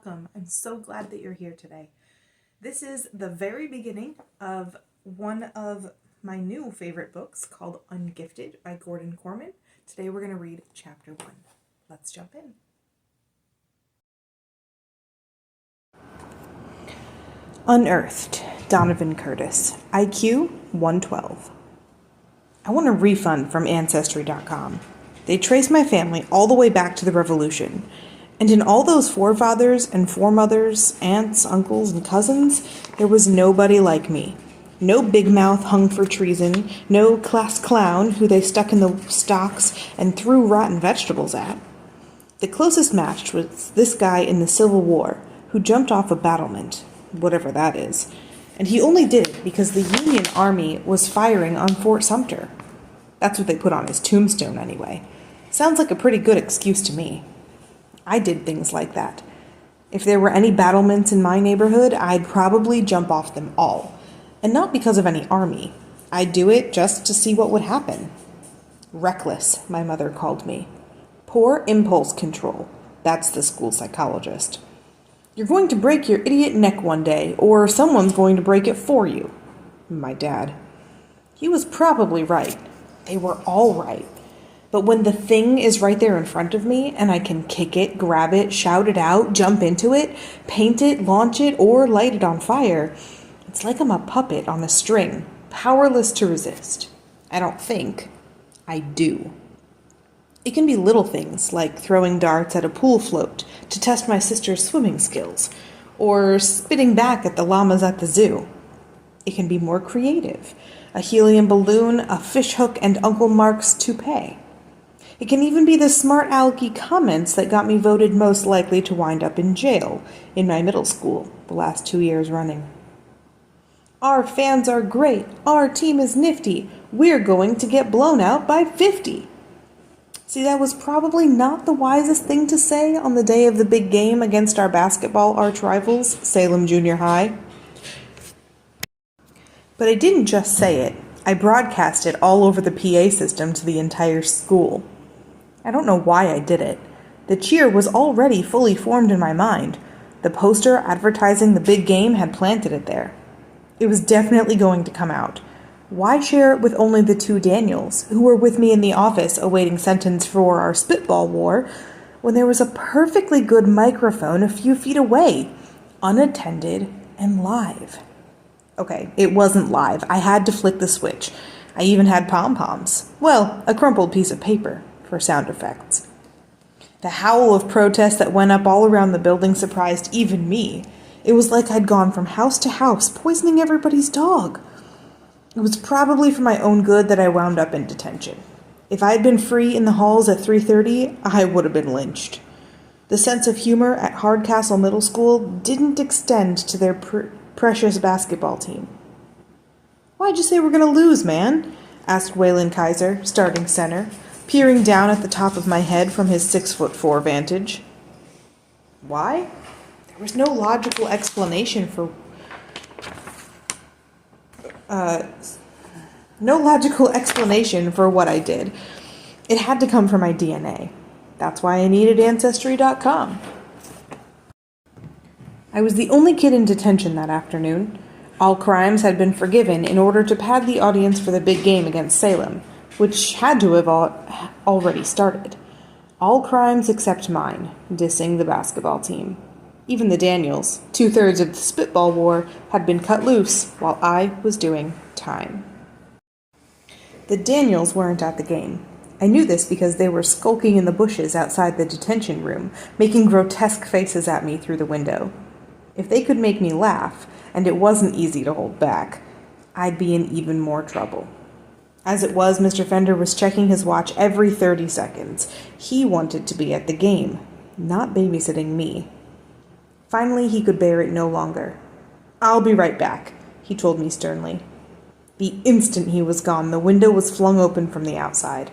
welcome. I'm so glad that you're here today. This is the very beginning of one of my new favorite books called Ungifted by Gordon Korman. Today we're going to read chapter 1. Let's jump in. Unearthed, Donovan Curtis, IQ 112. I want a refund from Ancestry.com. They trace my family all the way back to the Revolution. And in all those forefathers and foremothers, aunts, uncles, and cousins, there was nobody like me. No big mouth hung for treason, no class clown who they stuck in the stocks and threw rotten vegetables at. The closest match was this guy in the Civil War, who jumped off a battlement, whatever that is. And he only did it because the Union Army was firing on Fort Sumter. That's what they put on his tombstone anyway. Sounds like a pretty good excuse to me. I did things like that. If there were any battlements in my neighborhood, I'd probably jump off them all. And not because of any army. I'd do it just to see what would happen. Reckless, my mother called me. Poor impulse control. That's the school psychologist. You're going to break your idiot neck one day, or someone's going to break it for you. My dad. He was probably right. They were all right. But when the thing is right there in front of me, and I can kick it, grab it, shout it out, jump into it, paint it, launch it, or light it on fire, it's like I'm a puppet on a string, powerless to resist. I don't think. I do. It can be little things, like throwing darts at a pool float to test my sister's swimming skills, or spitting back at the llamas at the zoo. It can be more creative. A helium balloon, a fishhook, and Uncle Mark's toupee. It can even be the smart alecky comments that got me voted most likely to wind up in jail in my middle school the last 2 years running. Our fans are great. Our team is nifty. We're going to get blown out by 50. See, that was probably not the wisest thing to say on the day of the big game against our basketball arch rivals, Salem Junior High. But I didn't just say it. I broadcast it all over the PA system to the entire school. I don't know why I did it. The cheer was already fully formed in my mind. The poster advertising the big game had planted it there. It was definitely going to come out. Why share it with only the two Daniels, who were with me in the office awaiting sentence for our spitball war, when there was a perfectly good microphone a few feet away, unattended and live? Okay, it wasn't live. I had to flick the switch. I even had pom-poms. Well, a crumpled piece of paper for sound effects. The howl of protest that went up all around the building surprised even me. It was like I'd gone from house to house, poisoning everybody's dog. It was probably for my own good that I wound up in detention. If I had been free in the halls at 3:30, I would have been lynched. The sense of humor at Hardcastle Middle School didn't extend to their precious basketball team. "Why'd you say we're going to lose, man?" asked Waylon Kaiser, starting center, peering down at the top of my head from his 6'4" vantage. Why? There was no logical explanation for what I did. It had to come from my DNA. That's why I needed Ancestry.com. I was the only kid in detention that afternoon. All crimes had been forgiven in order to pad the audience for the big game against Salem, which had to have already started. All crimes except mine, dissing the basketball team. Even the Daniels, 2/3 of the spitball war, had been cut loose while I was doing time. The Daniels weren't at the game. I knew this because they were skulking in the bushes outside the detention room, making grotesque faces at me through the window. If they could make me laugh, and it wasn't easy to hold back, I'd be in even more trouble. As it was, Mr. Fender was checking his watch every 30 seconds. He wanted to be at the game, not babysitting me. Finally, he could bear it no longer. "I'll be right back," he told me sternly. The instant he was gone, the window was flung open from the outside.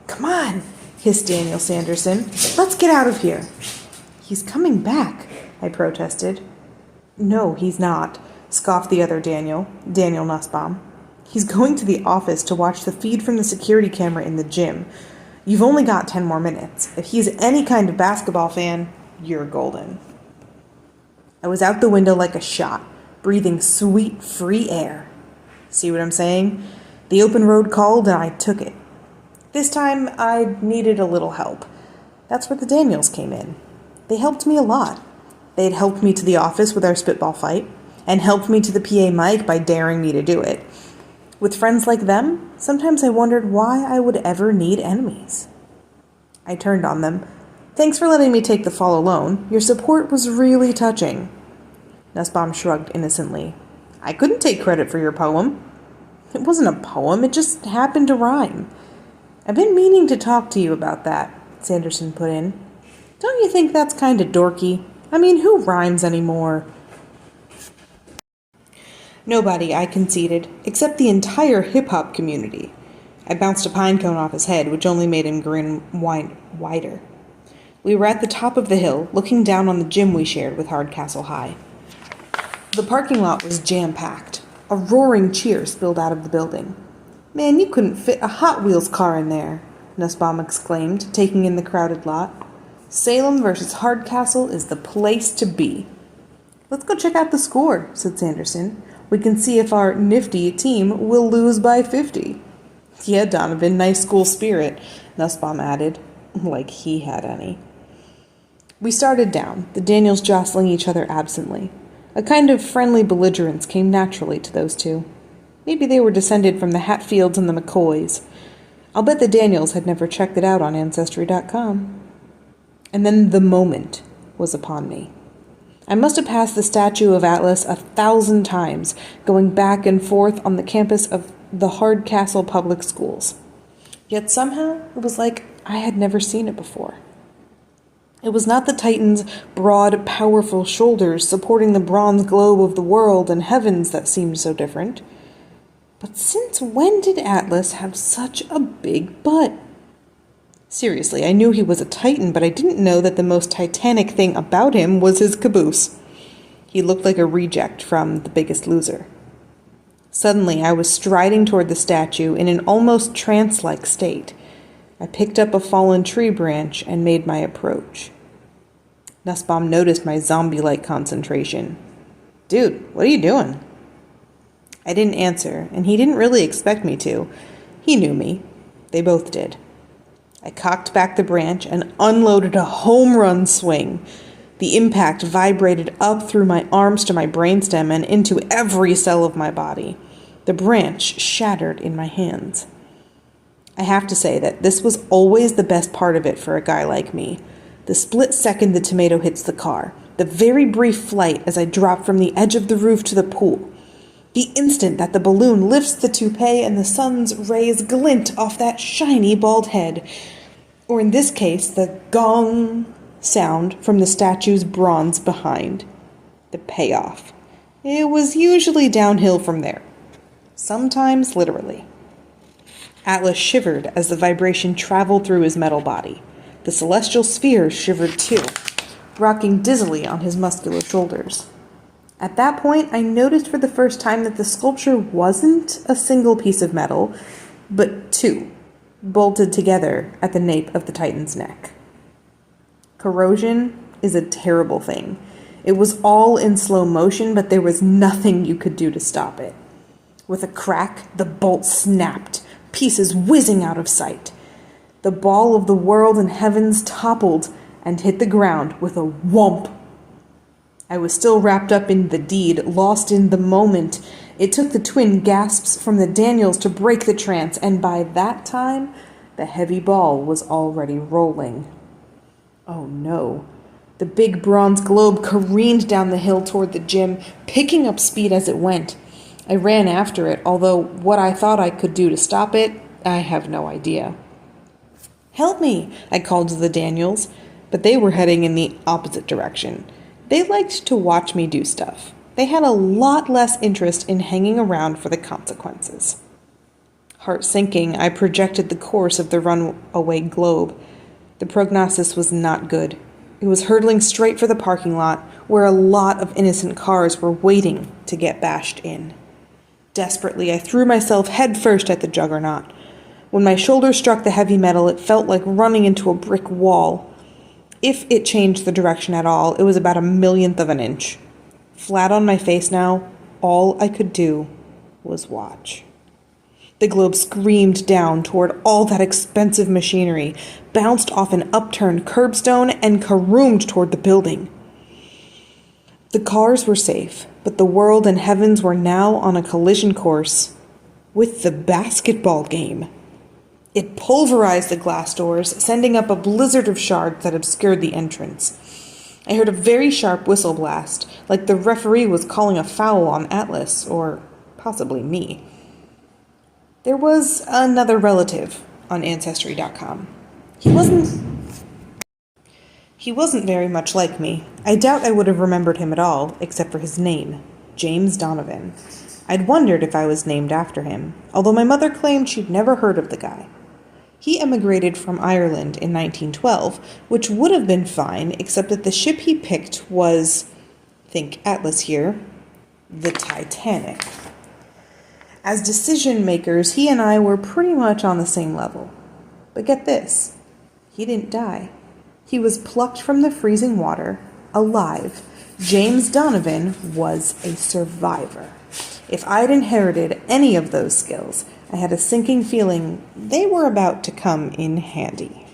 "Come on," hissed Daniel Sanderson. "Let's get out of here." "He's coming back," I protested. "No, he's not," scoffed the other Daniel Nussbaum. "He's going to the office to watch the feed from the security camera in the gym. You've only got 10 more minutes. If he's any kind of basketball fan, you're golden." I was out the window like a shot, breathing sweet, free air. See what I'm saying? The open road called and I took it. This time I needed a little help. That's where the Daniels came in. They helped me a lot. They had helped me to the office with our spitball fight, and helped me to the PA mic by daring me to do it. With friends like them, sometimes I wondered why I would ever need enemies. I turned on them. Thanks for letting me take the fall alone. Your support was really touching. Nussbaum shrugged innocently. I couldn't take credit for your poem. It wasn't a poem, it just happened to rhyme. I've been meaning to talk to you about that, Sanderson put in. Don't you think that's kind of dorky? I mean, who rhymes anymore? Nobody, I conceded, except the entire hip-hop community. I bounced a pine cone off his head, which only made him grin wider. We were at the top of the hill, looking down on the gym we shared with Hardcastle High. The parking lot was jam-packed. A roaring cheer spilled out of the building. Man, you couldn't fit a Hot Wheels car in there, Nussbaum exclaimed, taking in the crowded lot. Salem versus Hardcastle is the place to be. Let's go check out the score, said Sanderson. We can see if our nifty team will lose by 50. Yeah, Donovan, nice school spirit, Nussbaum added, like he had any. We started down, the Daniels jostling each other absently. A kind of friendly belligerence came naturally to those two. Maybe they were descended from the Hatfields and the McCoys. I'll bet the Daniels had never checked it out on Ancestry.com. And then the moment was upon me. I must have passed the statue of Atlas 1,000 times, going back and forth on the campus of the Hardcastle Public Schools. Yet somehow it was like I had never seen it before. It was not the Titan's broad, powerful shoulders supporting the bronze globe of the world and heavens that seemed so different. But since when did Atlas have such a big butt? Seriously, I knew he was a Titan, but I didn't know that the most titanic thing about him was his caboose. He looked like a reject from The Biggest Loser. Suddenly, I was striding toward the statue in an almost trance-like state. I picked up a fallen tree branch and made my approach. Nussbaum noticed my zombie-like concentration. Dude, what are you doing? I didn't answer, and he didn't really expect me to. He knew me. They both did. I cocked back the branch and unloaded a home run swing. The impact vibrated up through my arms to my brainstem and into every cell of my body. The branch shattered in my hands. I have to say that this was always the best part of it for a guy like me. The split second the tomato hits the car. The very brief flight as I drop from the edge of the roof to the pool. The instant that the balloon lifts the toupee and the sun's rays glint off that shiny bald head. Or in this case, the gong sound from the statue's bronze behind. The payoff. It was usually downhill from there. Sometimes literally. Atlas shivered as the vibration traveled through his metal body. The celestial sphere shivered too, rocking dizzily on his muscular shoulders. At that point, I noticed for the first time that the sculpture wasn't a single piece of metal, but two, bolted together at the nape of the Titan's neck. Corrosion is a terrible thing. It was all in slow motion, but there was nothing you could do to stop it. With a crack, the bolt snapped, pieces whizzing out of sight. The ball of the world and heavens toppled and hit the ground with a whomp. I was still wrapped up in the deed, lost in the moment. It took the twin gasps from the Daniels to break the trance, and by that time, the heavy ball was already rolling. Oh no. The big bronze globe careened down the hill toward the gym, picking up speed as it went. I ran after it, although what I thought I could do to stop it, I have no idea. Help me, I called to the Daniels, but they were heading in the opposite direction. They liked to watch me do stuff. They had a lot less interest in hanging around for the consequences. Heart sinking, I projected the course of the runaway globe. The prognosis was not good. It was hurtling straight for the parking lot, where a lot of innocent cars were waiting to get bashed in. Desperately, I threw myself headfirst at the juggernaut. When my shoulder struck the heavy metal, it felt like running into a brick wall. If it changed the direction at all, it was about 1/1,000,000 of an inch. Flat on my face now, all I could do was watch. The globe screamed down toward all that expensive machinery, bounced off an upturned curbstone, and caroomed toward the building. The cars were safe, but the world and heavens were now on a collision course with the basketball game. It pulverized the glass doors, sending up a blizzard of shards that obscured the entrance. I heard a very sharp whistle blast, like the referee was calling a foul on Atlas, or possibly me. There was another relative on Ancestry.com. He wasn't very much like me. I doubt I would have remembered him at all, except for his name, James Donovan. I'd wondered if I was named after him, although my mother claimed she'd never heard of the guy. He emigrated from Ireland in 1912, which would have been fine, except that the ship he picked was, think Atlas here, the Titanic. As decision makers, he and I were pretty much on the same level. But get this, he didn't die. He was plucked from the freezing water, alive. James Donovan was a survivor. If I'd inherited any of those skills, I had a sinking feeling they were about to come in handy.